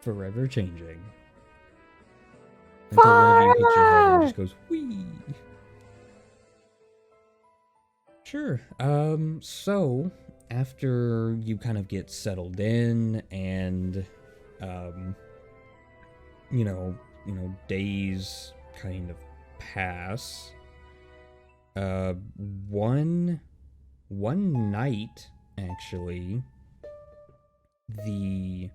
forever changing. Until one of you hits your head and it just goes, whee! Sure. So after you kind of get settled in and, you know, days kind of pass, one night, actually, you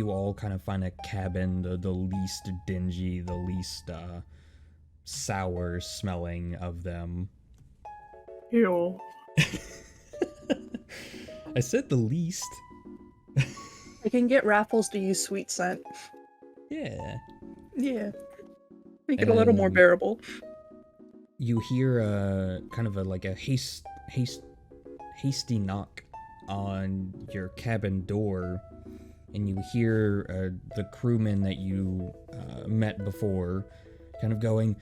all kind of find a cabin, the least dingy, the least, sour smelling of them. Ew. I said the least. I can get Raffles to use sweet scent. Yeah. Yeah. Make it a little more bearable. You hear a kind of a hasty knock on your cabin door, and you hear the crewman that you met before kind of going,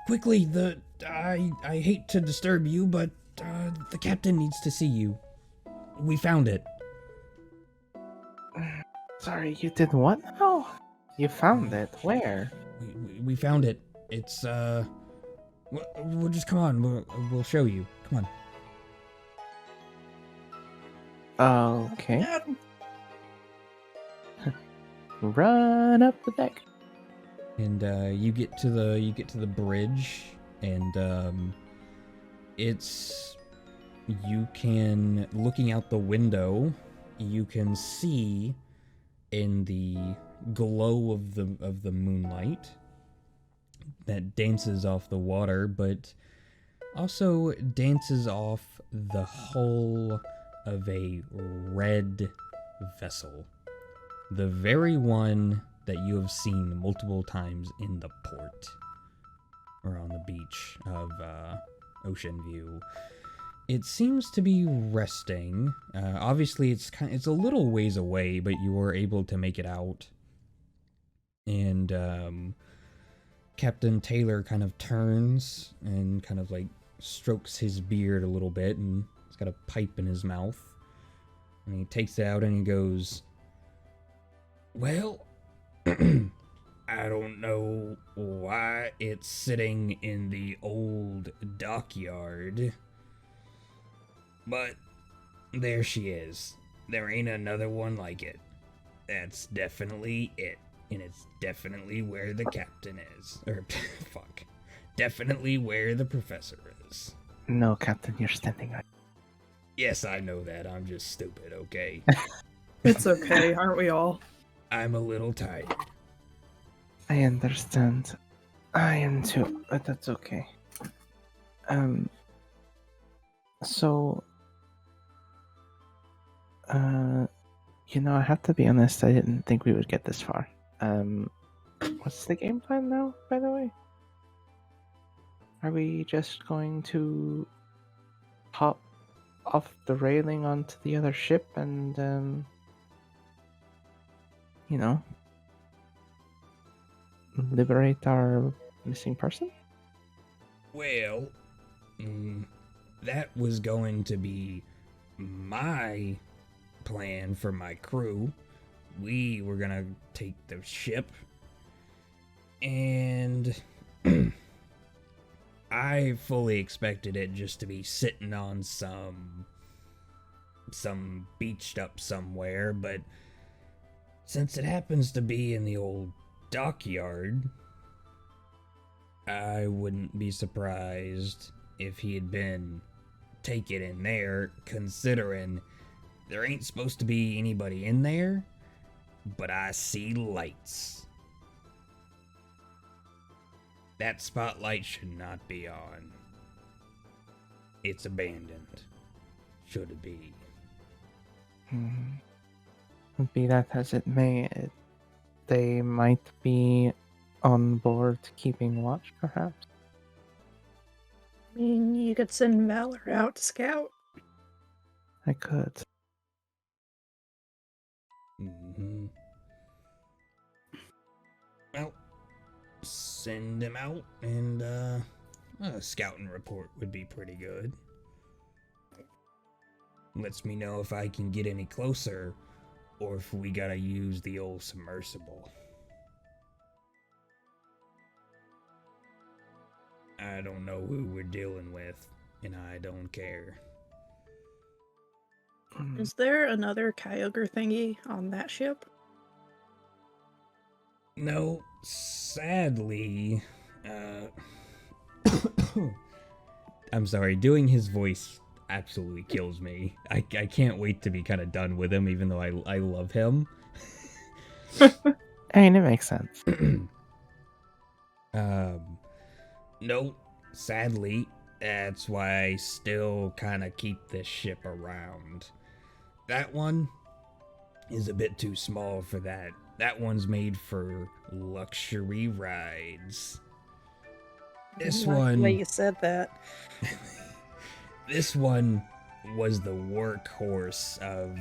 quickly, I hate to disturb you, but the captain needs to see you. We found it. Sorry, you did what now? You found it? Where? We found it. It's, we'll just come on. We'll show you. Come on. Okay. Run up the deck. And you get to the bridge, and looking out the window, you can see in the glow of the moonlight that dances off the water, but also dances off the hull of a red vessel. The very one that you have seen multiple times in the port or on the beach of Ocean View. It seems to be resting. Obviously, it's a little ways away, but you are able to make it out. And Captain Taylor kind of turns and kind of like strokes his beard a little bit, and he's got a pipe in his mouth. And he takes it out and he goes, "Well, I don't know why it's sitting in the old dockyard, but there she is. There ain't another one like it. That's definitely it. And it's definitely where the captain is. Or, fuck. Definitely where the professor is." No, Captain, you're standing up. Yes, I know that. I'm just stupid, okay? It's okay, aren't we all? I'm a little tired. I understand. I am too, but that's okay. So, I have to be honest, I didn't think we would get this far. What's the game plan now, by the way? Are we just going to hop off the railing onto the other ship and, liberate our missing person? Well, that was going to be my plan for my crew. We were gonna take the ship, and I fully expected it just to be sitting on some beached up somewhere, but since it happens to be in the old dockyard, I wouldn't be surprised if he had been taken in there, considering there ain't supposed to be anybody in there, but I see lights. That spotlight should not be on. It's abandoned. Should it be? Be that as it may, they might be on board keeping watch, perhaps? I mean, you could send Valor out to scout. I could. Well, send him out, and a scouting report would be pretty good. Lets me know if I can get any closer, or if we gotta use the old submersible. I don't know who we're dealing with, and I don't care. Is there another Kyogre thingy on that ship? No, sadly, I'm sorry, doing his voice absolutely kills me. I can't wait to be kind of done with him, even though I love him. I mean, it makes sense. No, sadly, that's why I still kind of keep this ship around. That one is a bit too small for that. That one's made for luxury rides. This I like one... the way you said that. This one was the workhorse of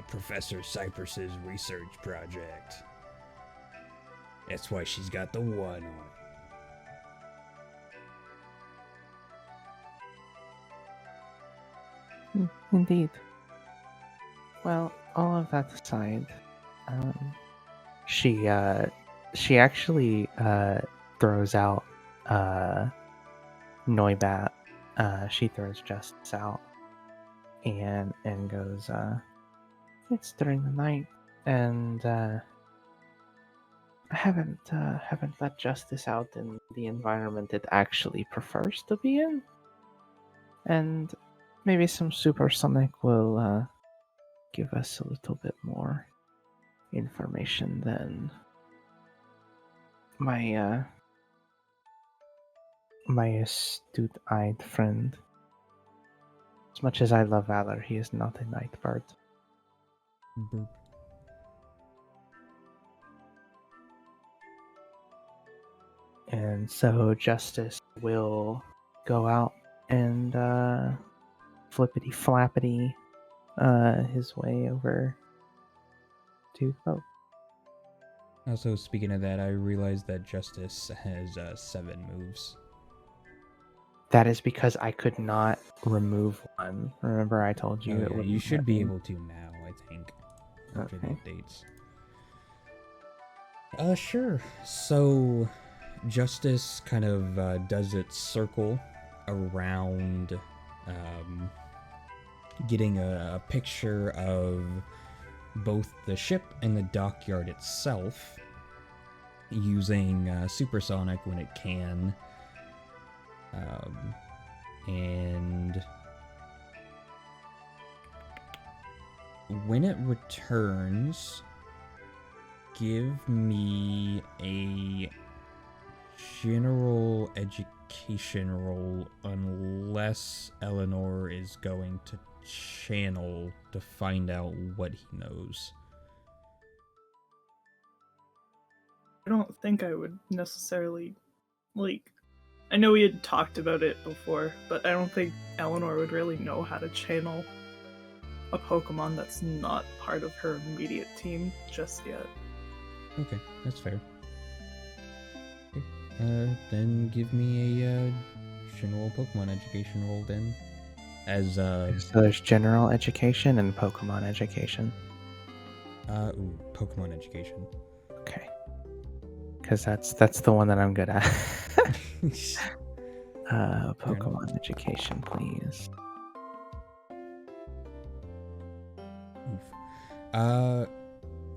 Professor Cypress's research project. That's why she's got the one on it. Indeed. Well, all of that aside, she actually throws out Noibat. She throws Justice out and goes, it's during the night, and I haven't let Justice out in the environment it actually prefers to be in, and maybe some supersonic will give us a little bit more information than my astute-eyed friend. As much as I love Valor, he is not a night bird. Boop. And so Justice will go out and flippity flappity his way over to the boat. Also, speaking of that, I realized that Justice has 7 moves. That is because I could not remove one. Remember, I told you it would. You should be able to now, I think, after the Okay. updates. Sure. So, Justice kind of does its circle around, getting a picture of both the ship and the dockyard itself, using supersonic when it can. And when it returns, give me a general education roll, unless Eleanor is going to channel to find out what he knows. I don't think I would necessarily, I know we had talked about it before, but I don't think Eleanor would really know how to channel a Pokemon that's not part of her immediate team just yet. Okay, that's fair. Okay. Then give me a general Pokemon education roll then. As So there's general education and Pokemon education. Pokemon education. Okay. Because that's the one that I'm good at. Pokemon education, please.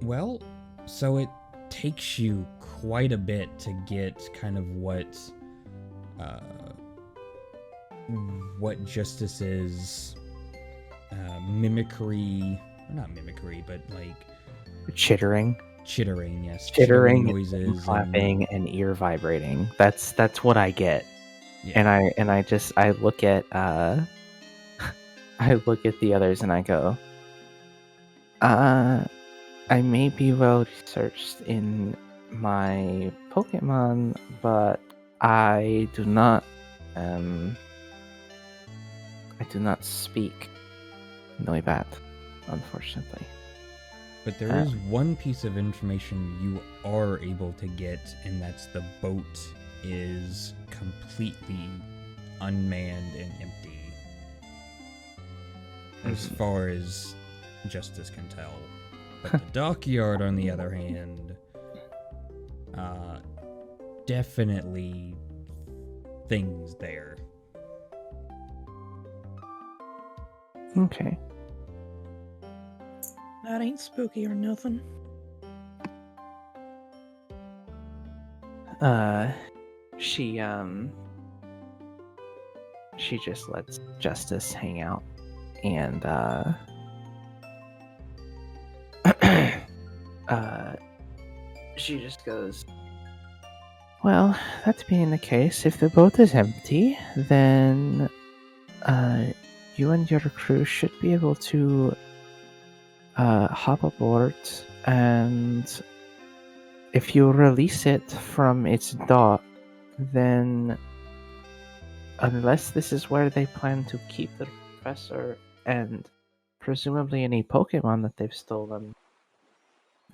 Well, so it takes you quite a bit to get kind of what Justice's mimicry, not mimicry, but like Chittering, yes, chittering noises, and clapping, and ear vibrating. That's what I get. yeah. And I look at I look at the others and I go, I may be well researched in my Pokemon, but I do not speak Noibat, unfortunately. But there is one piece of information you are able to get, and that's the boat is completely unmanned and empty. As far as Justice can tell. But the Dockyard, on the other hand, definitely things there. Okay. That ain't spooky or nothing. She just lets Justice hang out, and she just goes, well, that being the case, if the boat is empty, then you and your crew should be able to hop aboard, and if you release it from its dock, then unless this is where they plan to keep the professor and presumably any Pokemon that they've stolen,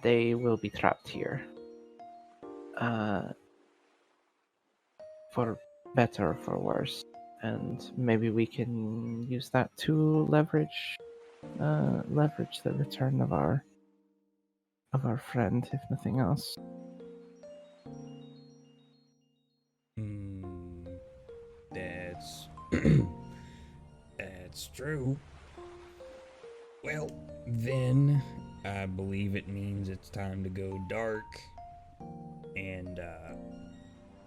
they will be trapped here. For better or for worse. And maybe we can use that to leverage the return of our friend, if nothing else. That's that's true. Well, then I believe it means it's time to go dark and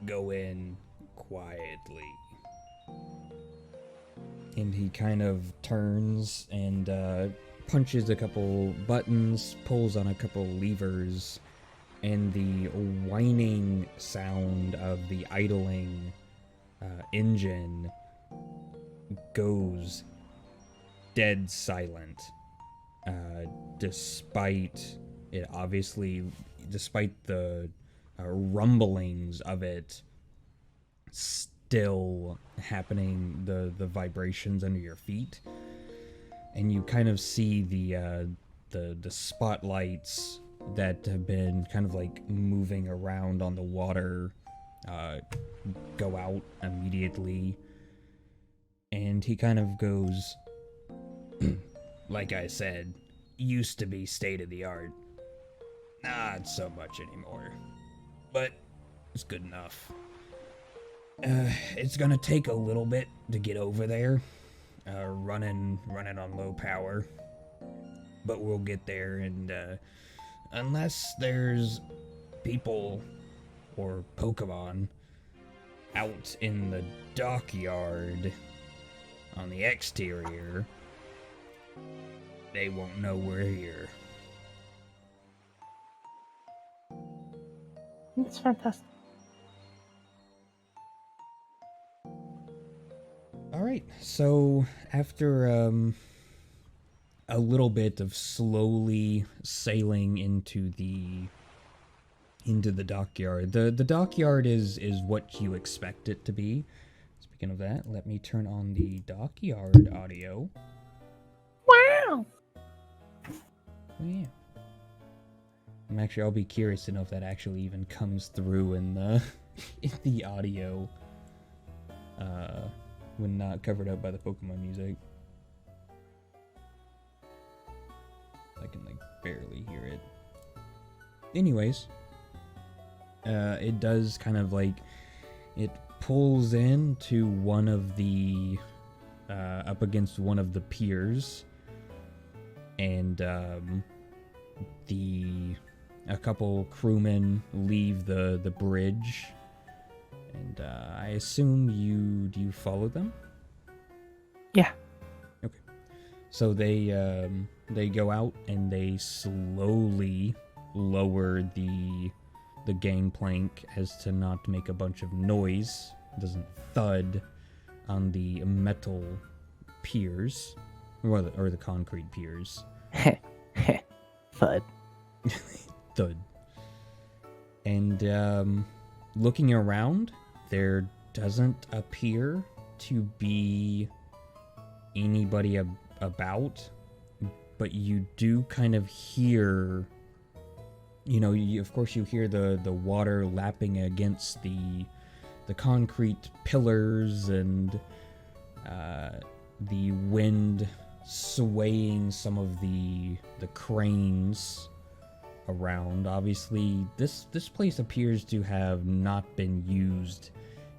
go in quietly. And he kind of turns and punches a couple buttons, pulls on a couple levers, and the whining sound of the idling engine goes dead silent. Despite the rumblings of it still happening, the vibrations under your feet, and you kind of see the spotlights that have been kind of like moving around on the water go out immediately, and he kind of goes, like I said, used to be state of the art. Not so much anymore, but it's good enough. It's gonna take a little bit to get over there, running on low power, but we'll get there, and unless there's people or Pokemon out in the dockyard on the exterior, they won't know we're here. It's fantastic. Alright, so after a little bit of slowly sailing into the dockyard, the dockyard is what you expect it to be. Speaking of that, let me turn on the Dockyard audio. Wow! Oh, yeah. I'll be curious to know if that actually even comes through in the in the audio when not covered up by the Pokemon music. I can like barely hear it. Anyways, it does kind of like, it pulls into one of the up against one of the piers, and a couple crewmen leave the bridge, and I assume you follow them? Yeah. Okay. So they go out and they slowly lower the gangplank as to not make a bunch of noise. It doesn't thud on the metal piers, or the concrete piers. Thud. Thud. And looking around, there doesn't appear to be anybody about, but you do kind of hear, of course you hear the water lapping against the concrete pillars, and the wind swaying some of the cranes around. Obviously, this place appears to have not been used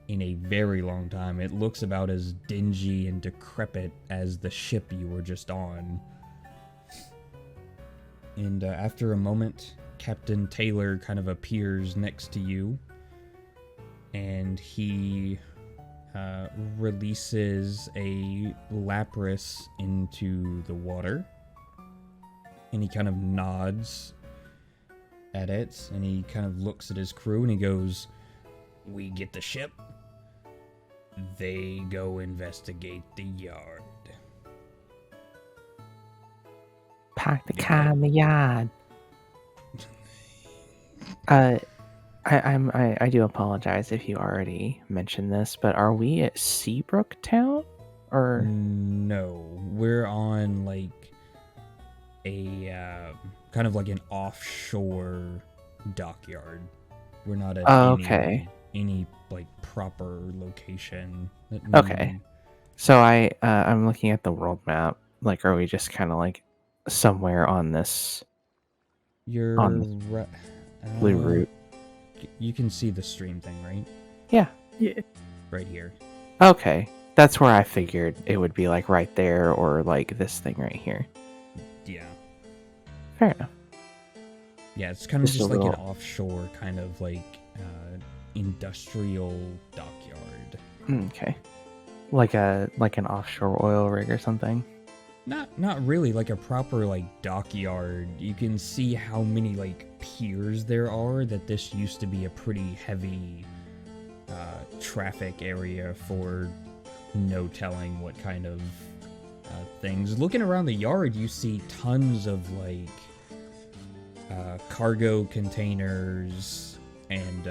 in a very long time. It looks about as dingy and decrepit as the ship you were just on. And after a moment, Captain Taylor kind of appears next to you, and he releases a lapras into the water, and he kind of nods at it, and he kind of looks at his crew, and he goes, "We get the ship, they go investigate the yard." Park the car in the yard. I do apologize if you already mentioned this, but are we at Seabrook Town? Or No, we're on like a kind of like an offshore dockyard. We're not at any like proper location. Okay. So I'm looking at the world map. Like, are we just kind of like somewhere on this You're blue route? You can see the stream thing, right? Yeah. Yeah. Right here. Okay. That's where I figured it would be, like right there, or like this thing right here. Yeah. Fair enough. Yeah, it's kind of Just just a like an little- offshore kind of like industrial dockyard. Okay. Like an offshore oil rig or something. Not really like a proper like dockyard. You can see how many like piers there are, that this used to be a pretty heavy traffic area for no telling what kind of things. Looking around the yard, you see tons of like cargo containers and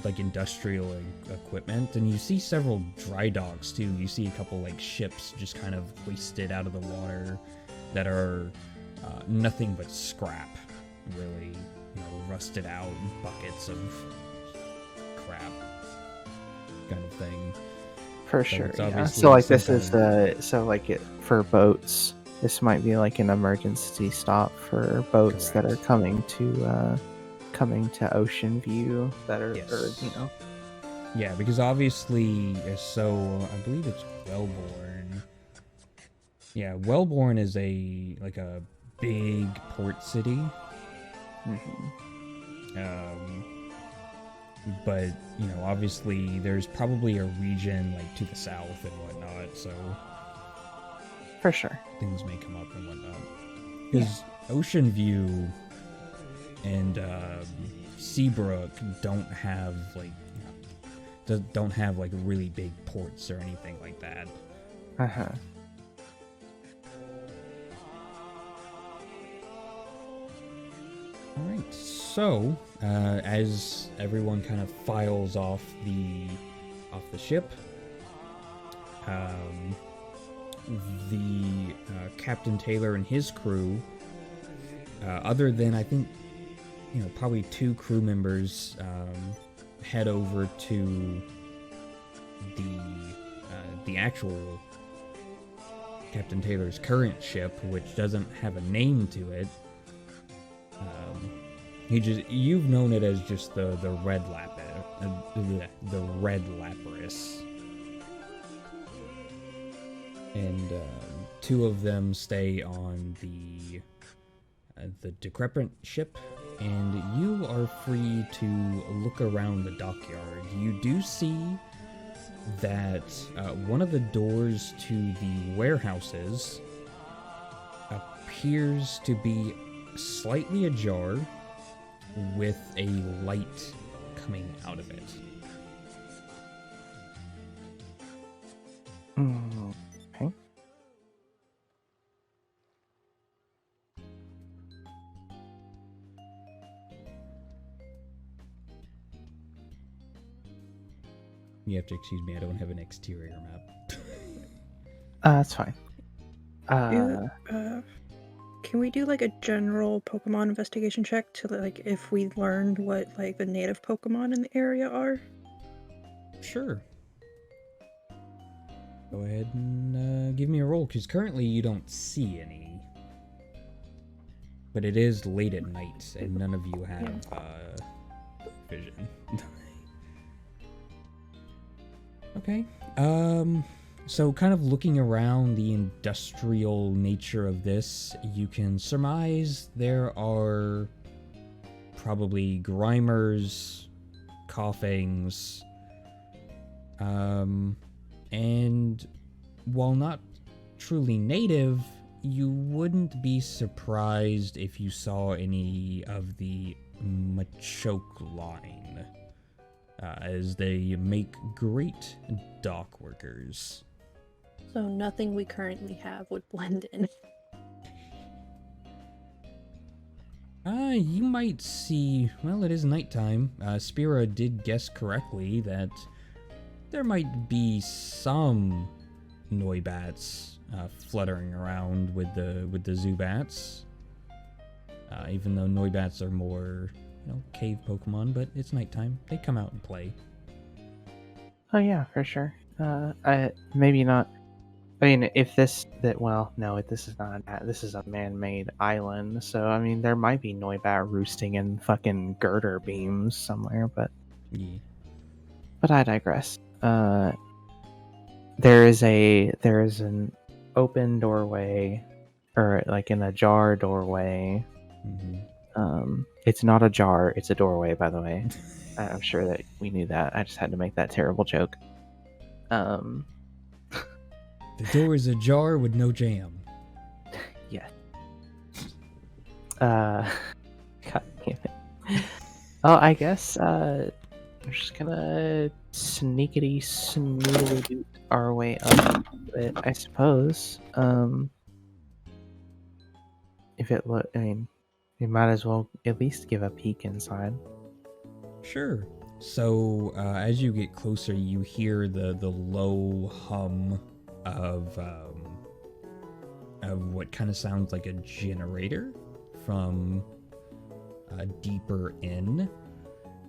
like industrial equipment, and you see several dry docks too. You see a couple like ships just kind of hoisted out of the water that are nothing but scrap, really, rusted out buckets of crap kind of thing. For So sure. it's Yeah. obviously So like some this is so like it for boats. This might be like an emergency stop for boats that are Correct. coming to Ocean View that are, Yes. or Yeah, because obviously, so I believe it's Wellborn. Yeah, Wellborn is a big port city. But obviously there's probably a region like to the south and whatnot, so for sure. things may come up and whatnot. Because Ocean View and Seabrook don't have like really big ports or anything like that. All right, so as everyone kind of files off the ship, the Captain Taylor and his crew, other than I think probably 2 crew members, head over to the actual Captain Taylor's current ship, which doesn't have a name to it. You've known it as just the red lapras, and 2 of them stay on the decrepit ship, and you are free to look around the dockyard. You do see that one of the doors to the warehouses appears to be slightly ajar, with a light coming out of it. Okay. You have to excuse me, I don't have an exterior map. That's fine. Can we do like a general Pokemon investigation check to like if we learned what like the native Pokemon in the area are? Sure. Go ahead and give me a roll, because currently you don't see any. But it is late at night, and none of you have vision. Okay. So kind of looking around the industrial nature of this, you can surmise there are probably grimers, coughings, and while not truly native, you wouldn't be surprised if you saw any of the Machoke line, as they make great dock workers. So nothing we currently have would blend in. You might see, well, it is nighttime. Spira did guess correctly that there might be some Noibats fluttering around with the Zubats. Even though Noibats are more, cave Pokemon, but it's nighttime. They come out and play. Oh yeah, for sure. Maybe not. I mean, this is not. This is a man-made island, so I mean, there might be Noibat roosting in fucking girder beams somewhere, but Yeah. But I digress. There is an open doorway, or like an ajar doorway. Mm-hmm. It's not a jar; it's a doorway. By the way, I'm sure that we knew that. I just had to make that terrible joke. The door is ajar with no jam. Yeah. God damn it. Oh, I guess we're just gonna sneakity snoodly our way up it, I suppose. If it I mean, we might as well at least give a peek inside. Sure. So as you get closer, you hear the low hum of what kind of sounds like a generator from deeper in,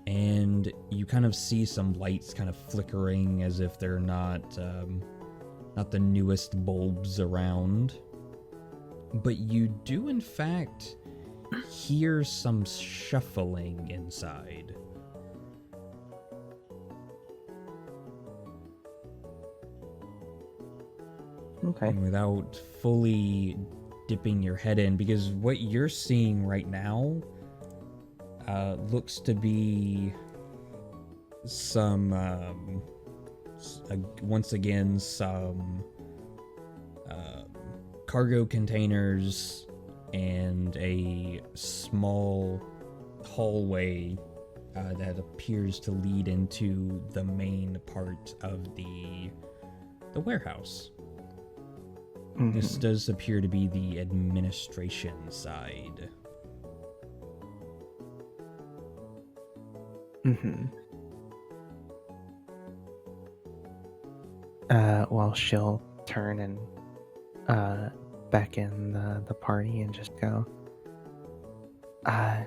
and you kind of see some lights kind of flickering as if they're not the newest bulbs around. But you do in fact hear some shuffling inside. Okay. And without fully dipping your head in, because what you're seeing right now looks to be some once again some cargo containers and a small hallway that appears to lead into the main part of the warehouse. Mm-hmm. This does appear to be the administration side. Mm-hmm. Well, she'll turn and beckon the party and just go.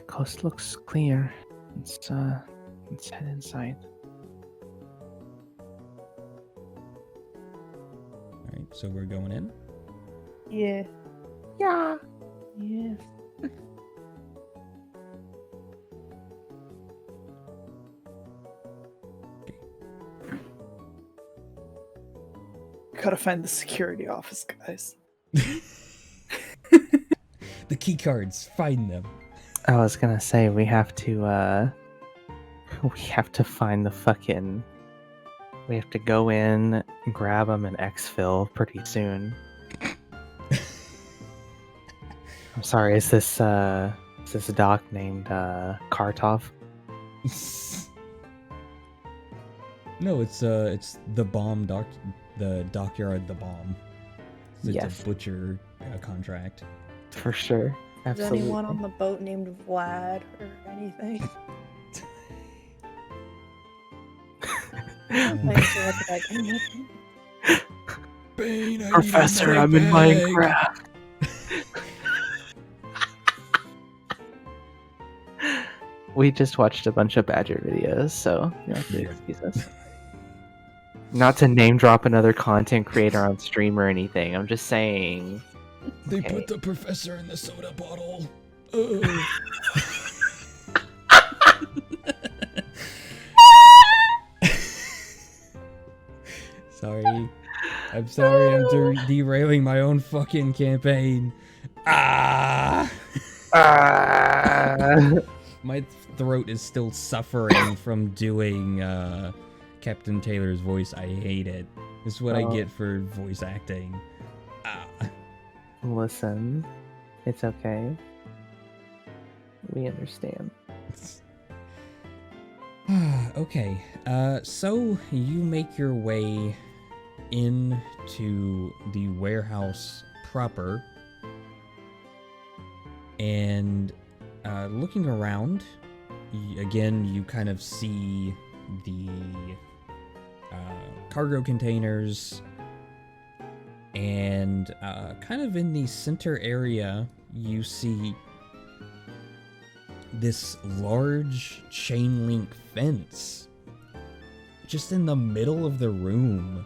Coast looks clear. Let's head inside. All right, so we're going in. Yeah. Yeah. Yeah. Gotta find the security office, guys. The key cards, find them. I was gonna say we have to find the fucking. We have to go in, grab them, and exfil pretty soon. I'm sorry. Is this doc named Kartov? No, it's the bomb the Dockyard the bomb. It's Yes. a butcher contract. For sure. Is Absolutely. anyone on the boat named Vlad or anything? I used to look at that game. Bane, I Professor, I'm in Minecraft. We just watched a bunch of Badger videos, so you have to excuse us. Not to name drop another content creator on stream or anything. I'm just saying. They Okay. put the professor in the soda bottle. Ugh. Sorry. I'm sorry. I'm derailing my own fucking campaign. Ah! My throat is still suffering from doing Captain Taylor's voice. I hate it. This is what I get for voice acting. Ah. Listen, it's okay. We understand. Okay, so you make your way into the warehouse proper, and looking around, again, you kind of see the cargo containers, and kind of in the center area, you see this large chain link fence just in the middle of the room,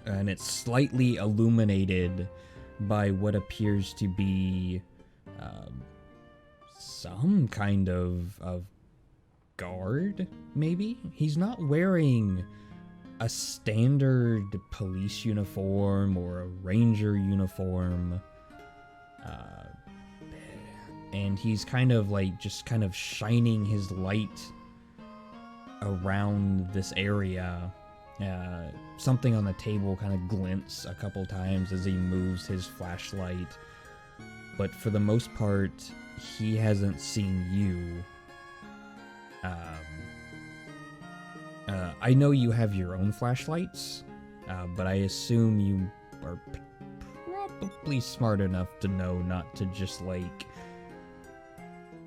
and it's slightly illuminated by what appears to be some kind of guard, maybe? He's not wearing a standard police uniform or a ranger uniform, and he's kind of like just kind of shining his light around this area. Something on the table kind of glints a couple times as he moves his flashlight, but for the most part, he hasn't seen you. I know you have your own flashlights, but I assume you are probably smart enough to know not to just like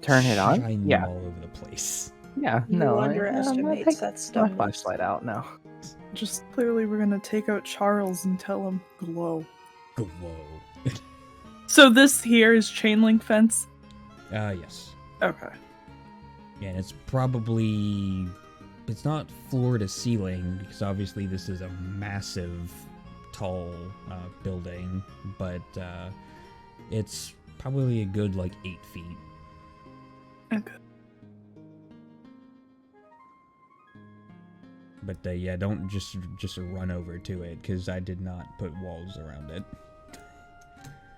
Turn it on? shine Yeah. them all over the place. Yeah, You no. underestimate take that my stuff. flashlight out now. Just clearly, we're gonna take out Charles and tell him glow. Glow. So this here is chain link fence. Yes. Okay. Yeah, and it's probably... It's not floor to ceiling, because obviously this is a massive, tall building, but it's probably a good, like, 8 feet. Okay. But yeah, don't just run over to it, because I did not put walls around it.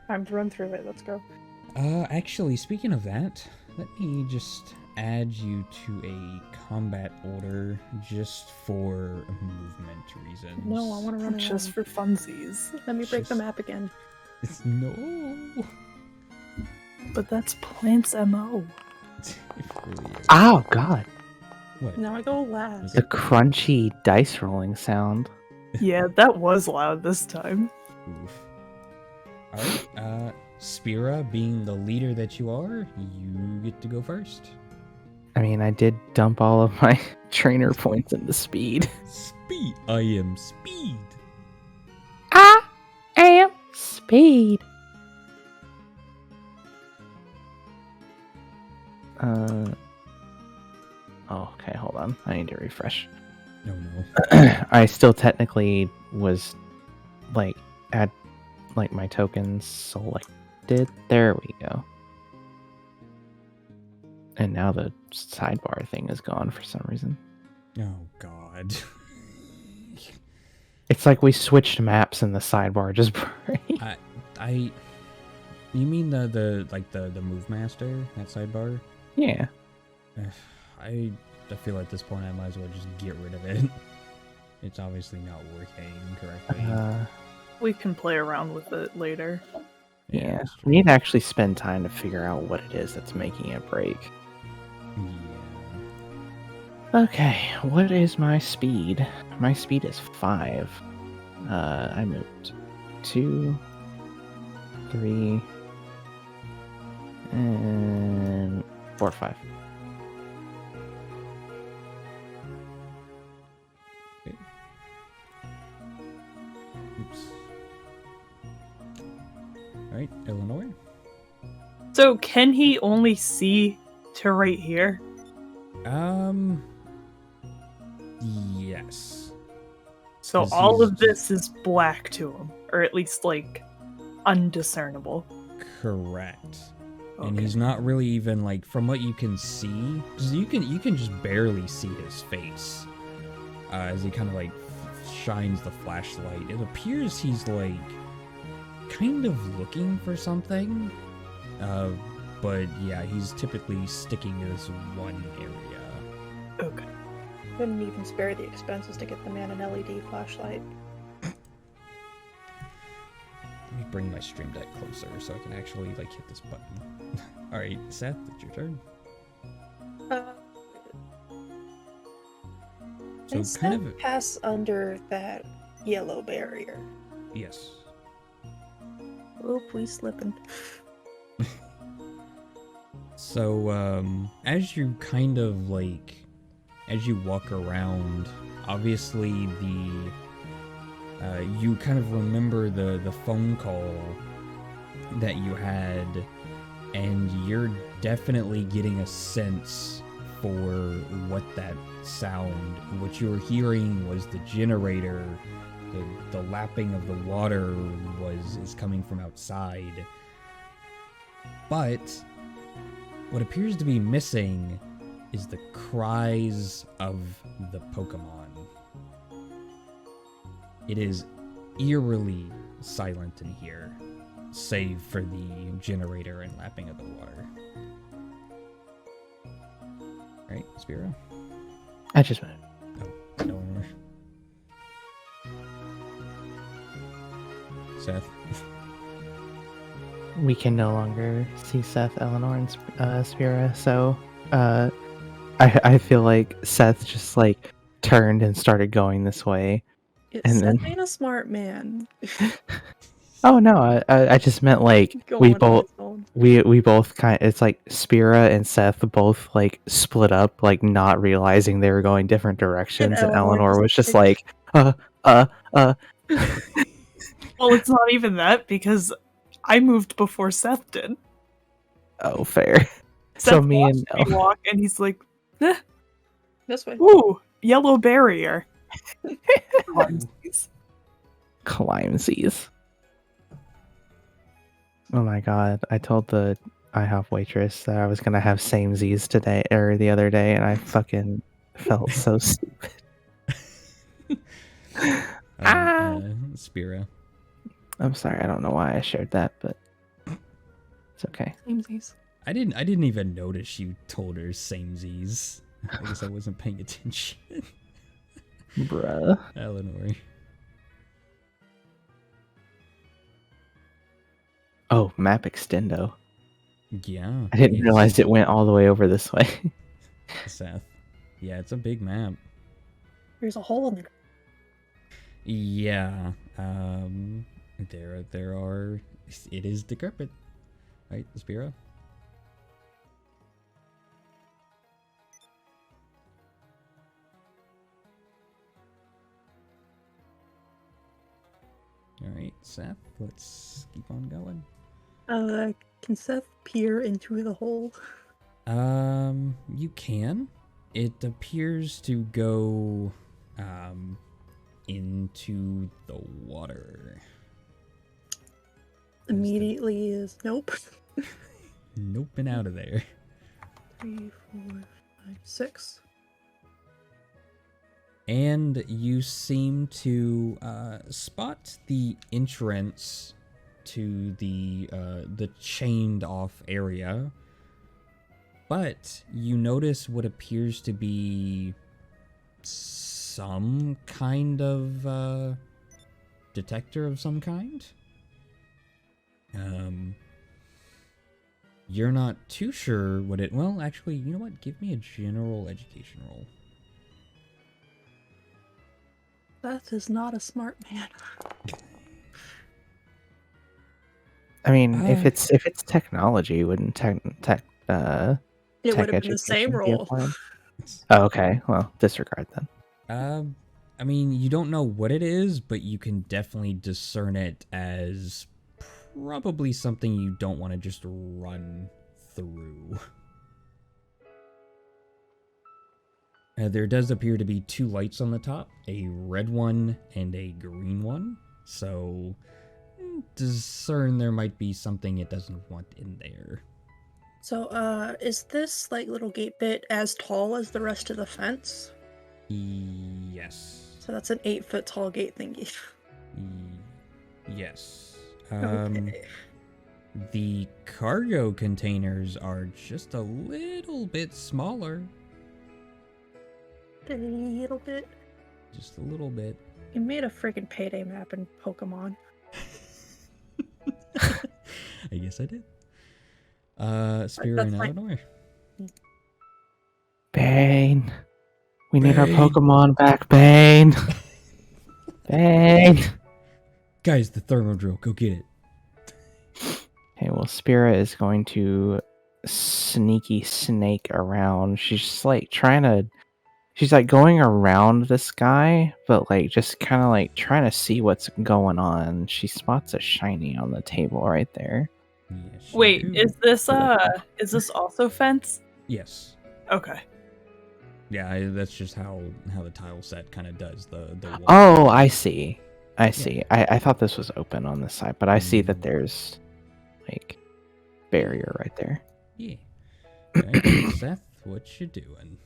Time to run through it. Let's go. Actually, speaking of that, let me just add you to a combat order just for movement reasons. No, I want to run Just around. for funsies. Let me break the just- map again. No. But that's Plant's MO. It really is. Oh, God. What? Now I go last. The crunchy dice rolling sound. Yeah, that was loud this time. Oof. Alright, Spira, being the leader that you are, you get to go first. I mean, I did dump all of my trainer points into speed. Speed! I am speed! I am speed. Oh, okay, hold on. I need to refresh. No, no. I still technically was like at like my tokens selected. There we go. And now the sidebar thing is gone for some reason. Oh, God. It's like we switched maps and the sidebar just break. You mean the move master, that sidebar? Yeah. I feel at this point I might as well just get rid of it. It's obviously not working correctly. We can play around with it later. Yeah. that's We need to actually spend time to figure out what it is that's making it break. true. Yeah. Okay, what is my speed? My speed is 5. I moved 2, 3, and 4, 5. Oops. Alright, Illinois. So can he only see to right here? Yes. So 'Cause all he's of this is black to him, or at least like undiscernible. Correct. And Okay. he's not really even like, from what you can see, because you can just barely see his face as he kind of like shines the flashlight. It appears he's like kind of looking for something, but yeah, he's typically sticking to this one area. Okay. Wouldn't even spare the expenses to get the man an LED flashlight. Let me bring my stream deck closer so I can actually like hit this button. All right, Seth, it's your turn. So Does kind that of pass under that yellow barrier? yes. Oop, we slipping. So as you kind of like as you walk around, obviously you kind of remember the phone call that you had, and you're definitely getting a sense for what that sound, what you were hearing was the generator. The lapping of the water is coming from outside. But what appears to be missing is the cries of the Pokemon. It is eerily silent in here, save for the generator and lapping of the water. Right, Spiro? I just went. Oh, no more. Seth? We can no longer see Seth, Eleanor, and Spira, so I feel like Seth just like turned and started going this way. And Seth then- ain't a smart man. Oh no, I just meant like we Going on both his own. we both it's like Spira and Seth both like split up, like not realizing they were going different directions, and Eleanor Eleanor just was just like- like Well, it's not even that because I moved before Seth did. oh fair. Seth So me and watched me walk, and he's like, This way. "Ooh, yellow barrier." Climsies. Oh my god, I told the IHOP waitress that I was gonna have samesies today or the other day, and I fucking felt so stupid. Spiro. I'm sorry, I don't know why I shared that, but it's okay. Samesies. I didn't even notice you told her samesies. I guess I wasn't paying attention. Bruh. Eleanor. Oh, map extendo. Yeah. I didn't realize it went all the way over this way. Seth. Yeah, it's a big map. There's a hole in there. Yeah. There are. It is decrepit, right, Spiro? All right, Seth. Let's keep on going. Can Seth peer into the hole? You can. It appears to go, into the water. Immediately is nope. Nope, and out of there. 3, 4, 5, 6. And you seem to spot the entrance to the chained off area, but you notice what appears to be some kind of detector of some kind. You're not too sure what it. Well, actually, you know what? Give me a general education roll. Seth is not a smart man. I mean, if it's technology, wouldn't It tech would have been the same education be roll. applied? Oh, okay. Well, disregard then. I mean, you don't know what it is, but you can definitely discern it as probably something you don't want to just run through. There does appear to be 2 lights on the top, a red one and a green one. So, discern there might be something it doesn't want in there. So, is this like little gate bit as tall as the rest of the fence? Yes. So that's an 8-foot tall gate thingy. Yes. Okay. The cargo containers are just a little bit smaller. A little bit. Just a little bit. You made a freaking payday map in Pokemon. I guess I did. Spear and That's fine. Eleanor. Bane. We need our Bane. Pokemon back, Bane. Bane. Guys, the thermo drill. Go get it. Okay, well, Spira is going to sneaky snake around. She's just like she's like going around this guy, but like just kind of like trying to see what's going on. She spots a shiny on the table right there. Yes, you Wait, do. is this also fence? Yes. Okay. Yeah, that's just how the tile set kind of does the wall. Oh, I see. I see. I thought this was open on this side, but I see that there's like barrier right there. Yeah. Alright, Seth, what you doing?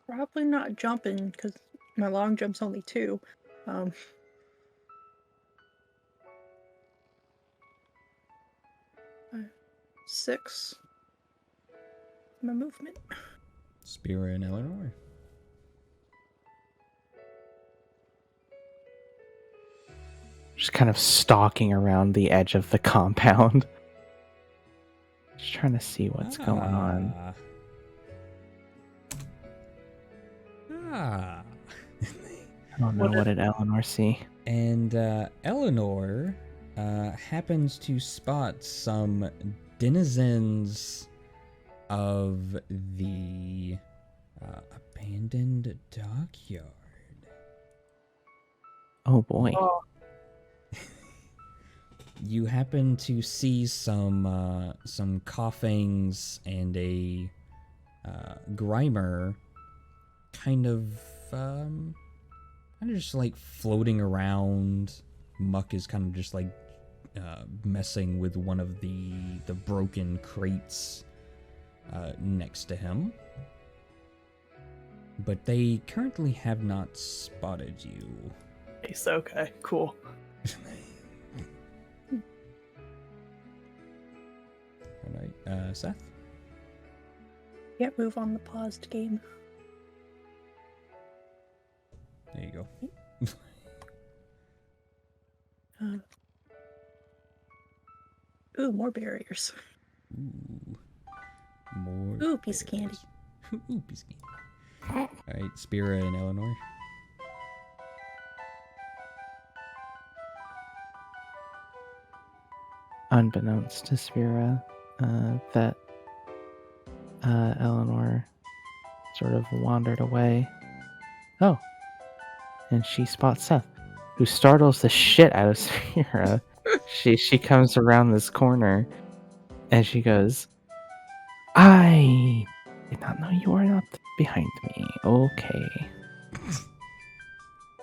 Probably not jumping because my long jump's only 2. 6. My movement. Spira and Eleanor. Just kind of stalking around the edge of the compound. Just trying to see what's going on. Ah. I don't know what did Eleanor see. And Eleanor happens to spot some denizens of the abandoned dockyard. Oh boy. Oh, You happen to see some coughings and a Grimer kind of just like floating around. Muck is kind of just like messing with one of the broken crates next to him. But they currently have not spotted you. it's okay. Cool. Alright, Seth? Can't move on the paused game. There you go. Ooh, more barriers. Ooh. More. Ooh, piece of candy. berries. Ooh, piece of candy. Alright, Spira and Eleanor. Unbeknownst to Spira, that Eleanor sort of wandered away. Oh. And she spots Seth, who startles the shit out of Spira. She comes around this corner and she goes, I did not know you were not behind me. Okay.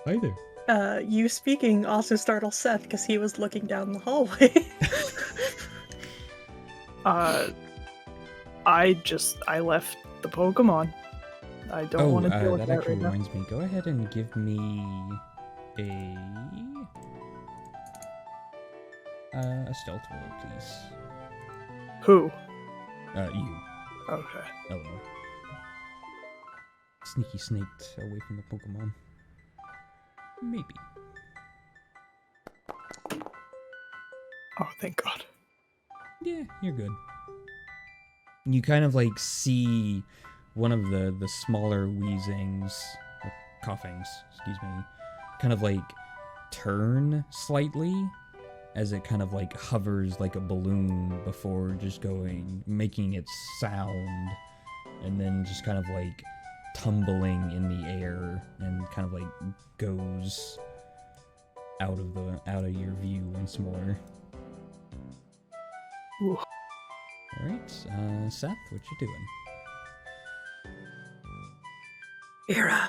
Hi there. You speaking also startled Seth because he was looking down the hallway. I left the Pokemon. I don't want to deal with that that actually right now. reminds me. Go ahead and give me a stealth roll, please. Who? You, Okay. Eleanor. Sneaky snaked away from the Pokemon. Maybe. Oh, thank God. Yeah, you're good. You kind of like see one of the smaller wheezings, or coughings, excuse me, kind of like turn slightly as it kind of like hovers like a balloon before just making its sound, and then just kind of like tumbling in the air and kind of like goes out of your view once more. Ooh. All right, Seth, what you doing? Ira,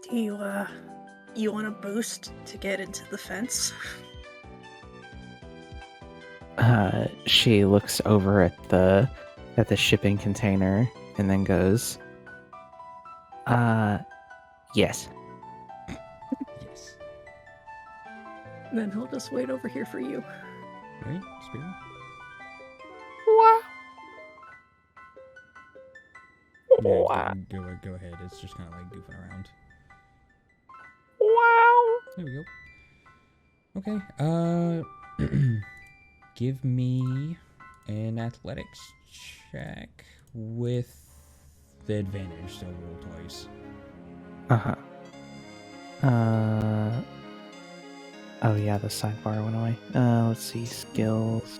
do you want a boost to get into the fence? She looks over at the shipping container and then goes, yes. Yes. Then he'll just wait over here for you. Right, Spirit? Wow. Yeah, go ahead. It's just kind of like goofing around. Wow. There we go. Okay. Give me an athletics check with the advantage, so roll twice. Oh yeah, the sidebar went away. Let's see, skills.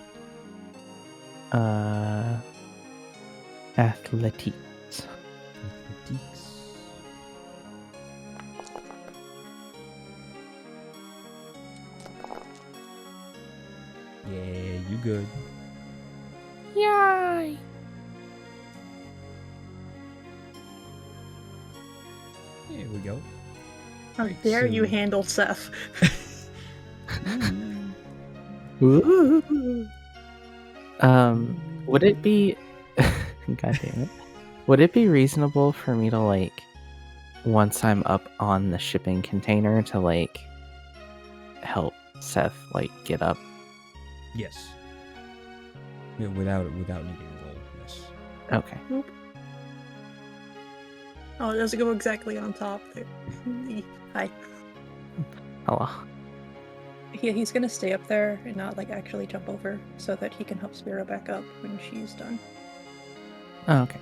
Athletics. Athletics. Yeah, you good. Yay! Here we go. How Right, dare you so- handle Seth? Ooh. Would it be God damn it. Would it be reasonable for me to like once I'm up on the shipping container to like help Seth like get up? Yes. Yeah, without needing a roll, yes. Okay. Oh, it doesn't go exactly on top there. Hi. Hello. Yeah, he's gonna stay up there and not like actually jump over so that he can help Spiro back up when she's done. Oh, okay.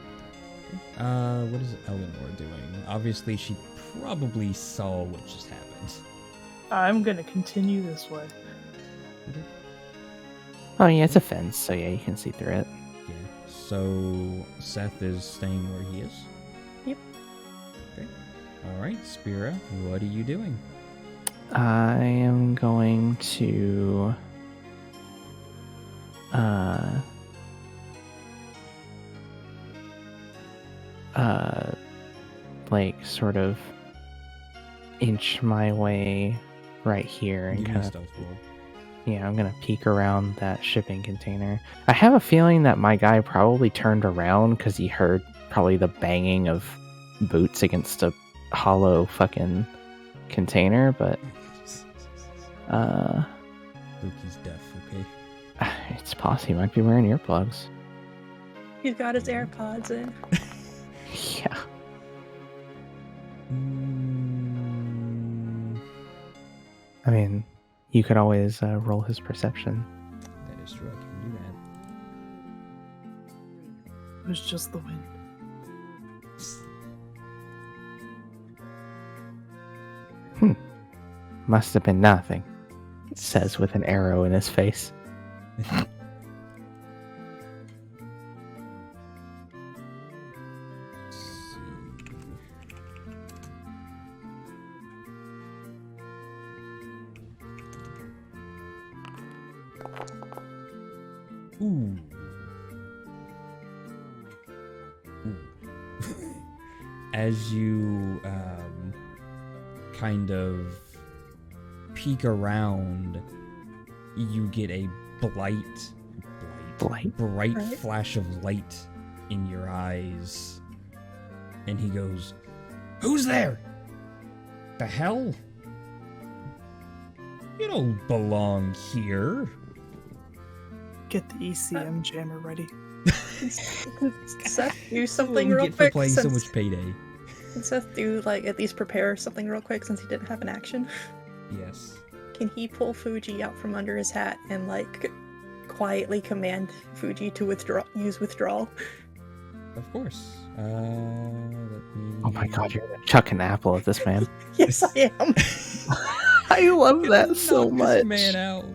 What is Eleanor doing? Obviously, she probably saw what just happened. I'm gonna continue this way. Oh yeah, it's a fence, so yeah, you can see through it. Yeah. So Seth is staying where he is. Yep. Okay. All right, Spira, what are you doing? I am going to like sort of inch my way right here and Give me a kind of stealth roll. yeah, I'm gonna peek around that shipping container. I have a feeling that my guy probably turned around because he heard probably the banging of boots against a hollow fucking container, but Loki's deaf. Okay. it's possible he might be wearing earplugs. He's got his AirPods in. Yeah. I mean, you could always roll his perception. That is true. I can do that. It was just the wind. Must have been nothing, it says with an arrow in his face. Ooh. As you kind of peek around, you get a bright Blight? flash of light in your eyes. And he goes, "Who's there? The hell? You don't belong here." Get the ECM jammer ready. Seth, do something you real get for quick. playing so Since, much Payday. can Seth do like at least prepare something real quick since he didn't have an action? Yes. Can he pull Fuji out from under his hat and like quietly command Fuji to use withdrawal? Of course. Let me... Oh my god, you're gonna chuck an apple at this man. Yes, I am. I love that Knock so this much. man out.